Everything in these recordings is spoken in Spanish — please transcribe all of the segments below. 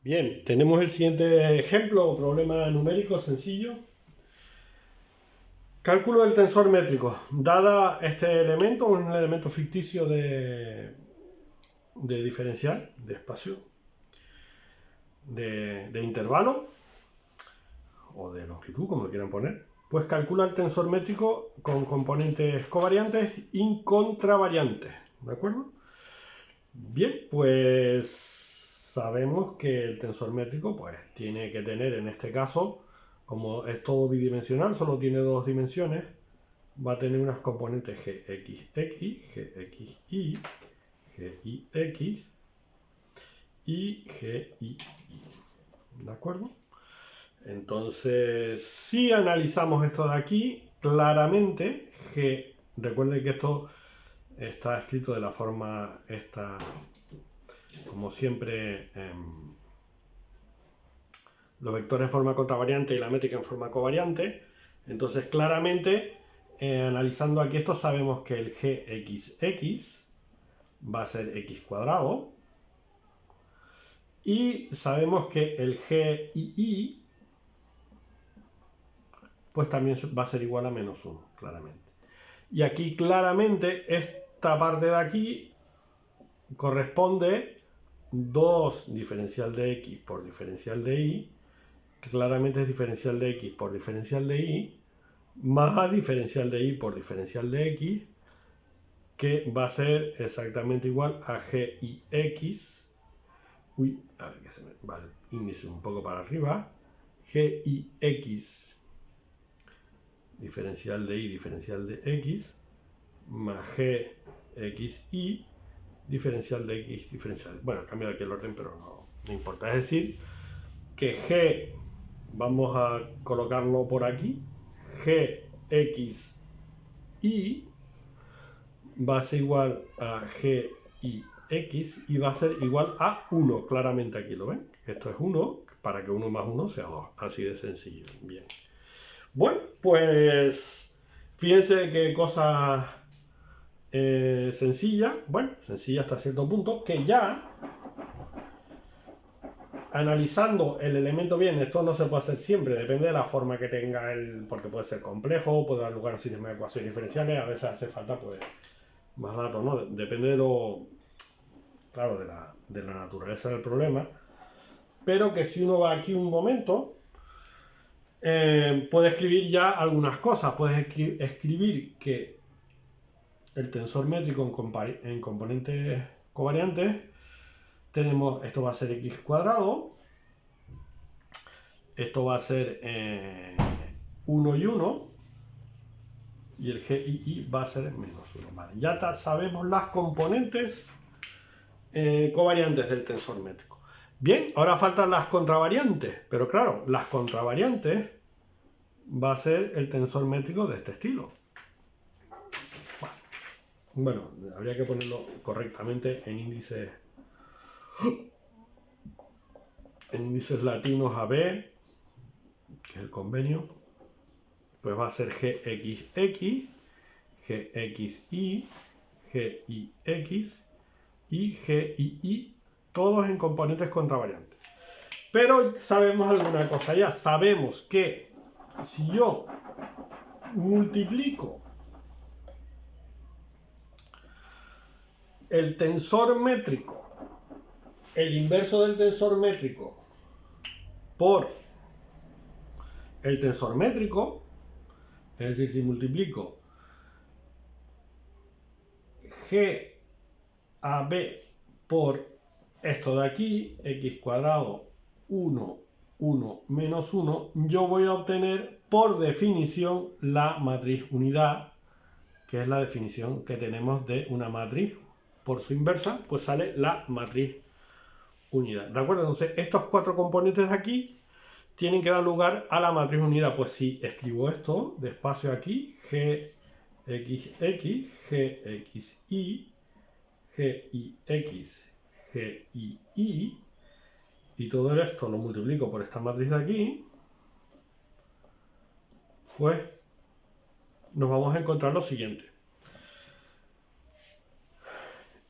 Bien, tenemos el siguiente ejemplo o problema numérico sencillo. Cálculo del tensor métrico. Dada este elemento, un elemento ficticio de diferencial, de espacio, de intervalo o de longitud, como lo quieran poner, pues calcula el tensor métrico con componentes covariantes y contravariantes. ¿De acuerdo? Bien, pues sabemos que el tensor métrico pues tiene que tener, en este caso, como es todo bidimensional, solo tiene dos dimensiones, va a tener unas componentes gxx, gxy, gix y gii. ¿De acuerdo? Entonces, si analizamos esto de aquí, claramente, recuerden que esto está escrito de la forma esta, como siempre, los vectores en forma contravariante y la métrica en forma covariante. Entonces, claramente, analizando aquí esto, sabemos que el gxx va a ser x cuadrado. Y sabemos que el gii pues también va a ser igual a menos 1, claramente. Y aquí claramente esta parte de aquí corresponde 2 diferencial de x por diferencial de y, que claramente es diferencial de x por diferencial de y, más diferencial de y por diferencial de x, que va a ser exactamente igual a gix. Uy, a ver que se me va el índice un poco para arriba. Gix diferencial de y diferencial de x más gxy diferencial de x diferencial. Bueno, cambio aquí el orden, pero no importa. Es decir, que g vamos a colocarlo por aquí. Gxy va a ser igual a gix y va a ser igual a 1. Claramente aquí lo ven. Esto es 1 para que 1 más 1 sea 2. Así de sencillo. Bien. Bueno, pues fíjense qué cosa sencilla, bueno, sencilla hasta cierto punto, que ya analizando el elemento bien, esto no se puede hacer siempre, depende de la forma que tenga porque puede ser complejo, puede dar lugar a sistemas de ecuaciones diferenciales, a veces hace falta pues más datos, ¿no? Depende de lo, claro, de la naturaleza del problema, pero que si uno va aquí un momento, puede escribir ya algunas cosas, puedes escribir que el tensor métrico en componentes covariantes tenemos, esto va a ser x cuadrado, esto va a ser 1 y 1, y el gii va a ser menos 1. Vale, ya sabemos las componentes covariantes del tensor métrico. Bien, ahora faltan las contravariantes, pero claro, las contravariantes va a ser el tensor métrico de este estilo. Bueno, habría que ponerlo correctamente en índices latinos a B, que es el convenio, pues va a ser gxx, gxy, gix y gii, todos en componentes contravariantes. Pero sabemos alguna cosa ya, sabemos que si yo multiplico el tensor métrico, el inverso del tensor métrico, por el tensor métrico, es decir, si multiplico g a b por esto de aquí, x cuadrado 1, 1 menos 1, yo voy a obtener por definición la matriz unidad, que es la definición que tenemos de una matriz. Por su inversa, pues sale la matriz unidad. ¿De acuerdo? Entonces, estos 4 componentes de aquí tienen que dar lugar a la matriz unidad. Pues si escribo esto despacio aquí, gxx, gxy, gix, gii, y todo esto lo multiplico por esta matriz de aquí, pues nos vamos a encontrar lo siguiente.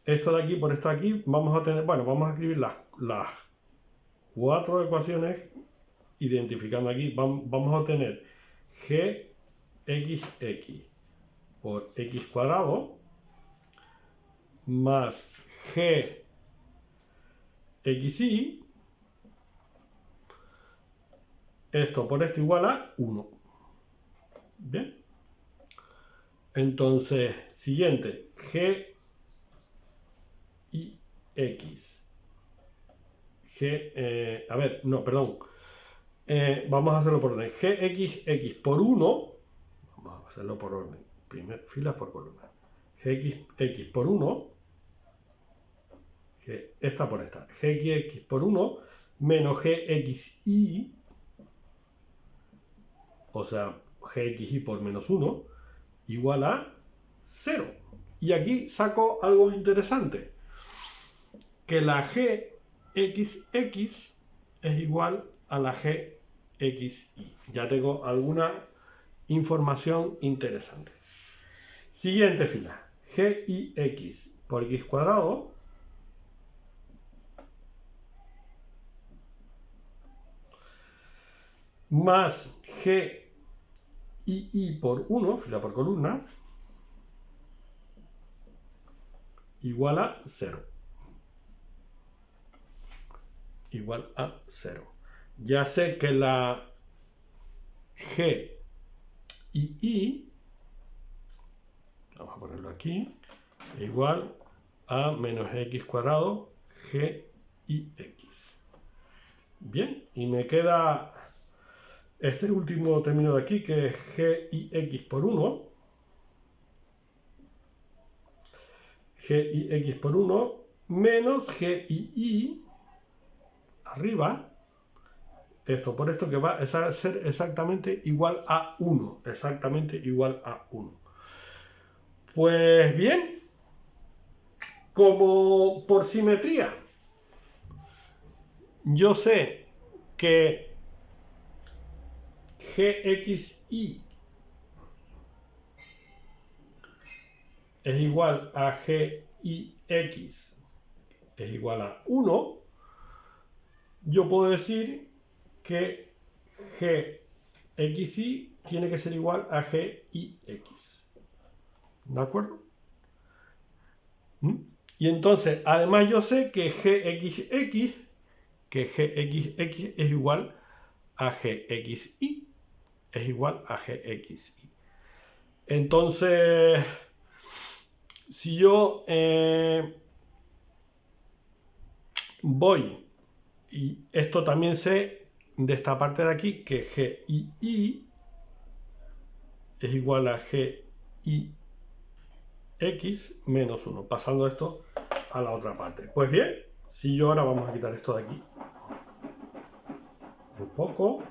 Esto de aquí por esto de aquí, vamos a tener, bueno, vamos a escribir las 4 ecuaciones identificando aquí. Vamos a obtener gxx por x cuadrado más gxy, esto por esto igual a 1. Bien. Entonces, siguiente, gx. Vamos a hacerlo por orden. Gxx por 1, vamos a hacerlo por orden, filas por columna. Gxx por 1, esta por esta, gxx por 1 menos gxy, o sea, gxy por menos 1, igual a 0. Y aquí saco algo interesante, que la gxx es igual a la gxy. Ya tengo alguna información interesante. Siguiente fila, gix por x cuadrado más gii por 1, fila por columna, igual a 0. Igual a 0. Ya sé que la gii, vamos a ponerlo aquí, es igual a menos x cuadrado gix. Bien, y me queda este último término de aquí, que es gix por 1. Gix por 1 menos gii arriba, esto por esto, que va a ser exactamente igual a 1. Exactamente igual a 1. Pues bien, como por simetría, yo sé que gxy es igual a gix es igual a 1, yo puedo decir que gxy tiene que ser igual a gix. ¿De acuerdo? Y entonces, además yo sé que gxx es igual a gxy. Es igual a gxy. Entonces, si yo voy, y esto también sé de esta parte de aquí, que gii es igual a gix menos 1, pasando esto a la otra parte. Pues bien, si yo ahora vamos a quitar esto de aquí un poco.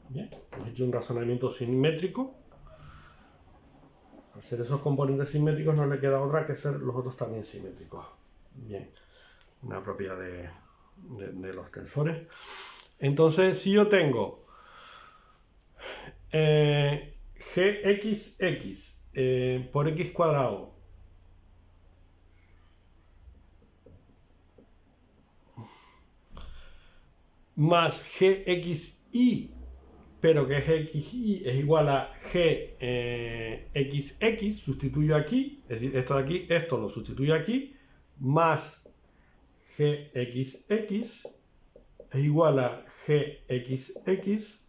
Bien, he hecho un razonamiento simétrico. Al ser esos componentes simétricos no le queda otra que ser los otros también simétricos. Bien, una propiedad de los tensores. Entonces, si yo tengo gxx por x cuadrado más gxy, pero que gxy es igual a gxx, sustituyo aquí, es decir, esto de aquí, esto lo sustituyo aquí, más gxx es igual a gxx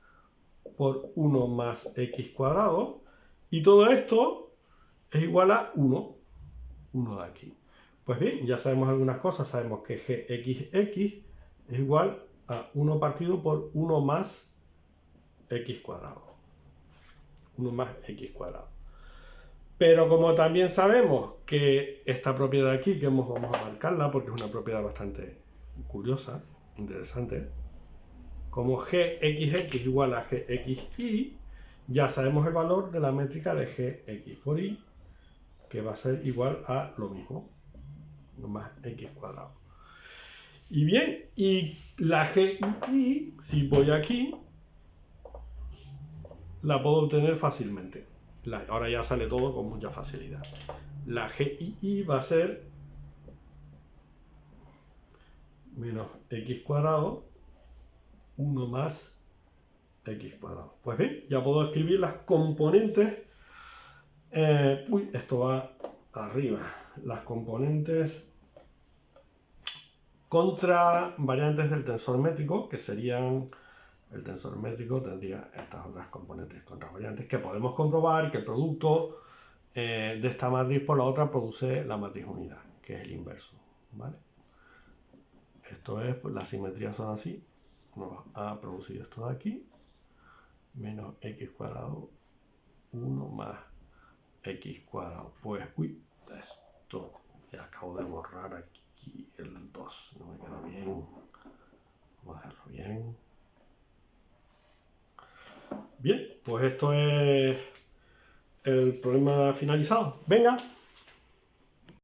por 1 más x cuadrado, y todo esto es igual a 1 de aquí. Pues bien, ya sabemos algunas cosas. Sabemos que gxx es igual a 1 partido por 1 más x cuadrado. 1 más x cuadrado. Pero como también sabemos que esta propiedad de aquí, que vamos a marcarla porque es una propiedad bastante curiosa, interesante, como gxx igual a gxy, ya sabemos el valor de la métrica de gx por y, que va a ser igual a lo mismo, 1 más x cuadrado. Y bien, y la gii, si voy aquí, la puedo obtener fácilmente. Ahora ya sale todo con mucha facilidad. La GII va a ser menos x cuadrado 1 más x cuadrado. Pues bien, ya puedo escribir las componentes. Esto va arriba. Las componentes contravariantes del tensor métrico, que serían, el tensor métrico tendría estas otras componentes contravariantes que podemos comprobar que el producto de esta matriz por la otra produce la matriz unidad, que es el inverso, ¿vale? Esto es, las simetrías son así, nos ha producido esto de aquí, menos x cuadrado 1 más x cuadrado. Pues, esto, ya acabo de borrar aquí el 2, no me queda bien. Vamos a dejarlo bien. Bien, pues esto es el problema finalizado. Venga.